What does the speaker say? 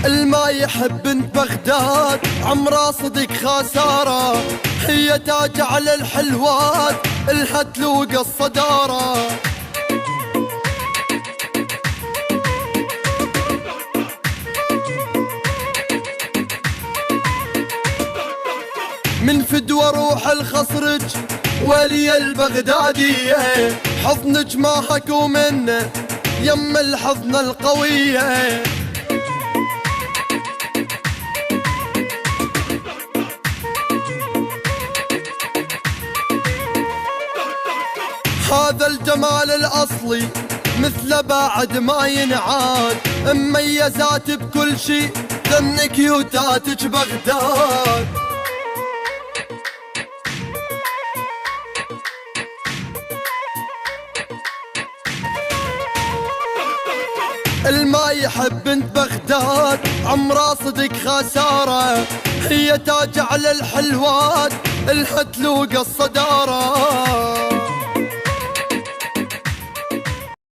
الما يحب بنت بغداد عمرها صدق خسارة، هي تاج على الحلوات الهتلوق الصدارة. من فدوى روح الخصرج ولي البغدادية، حضنك ما حكوا منه يم الحضن القوية. هذا الجمال الأصلي مثل بعد ما ينعاد، مميزات بكل شي ذن كيوتاتك بغداد. الما يحب بنت بغداد عمرها صدق خسارة، هي تاج على الحلوات الهتلوق الصدارة.